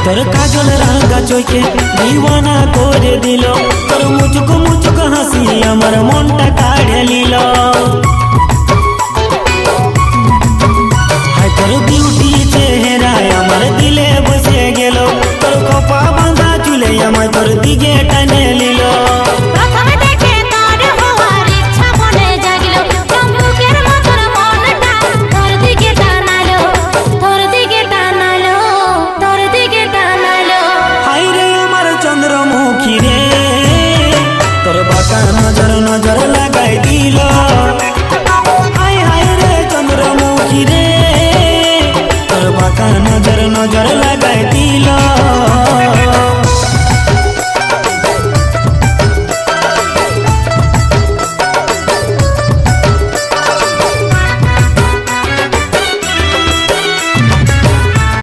তোর কাজল রাঙা চোখে দিওয়ানা করে দিল, তোর মুচুক মুচুক হাসি আমার মনটা কাড়ে নিল। হায় তোর বিউটি চেহারায় আমার দিলে বসে গেল, তোর খোপা বাঁধা চুলে আমায় তোর দিকে টানে নিল। नजर नजर लगाई दिल, हाय हाय रे चंद्रमुखी रे, तोर बाका नजर नजर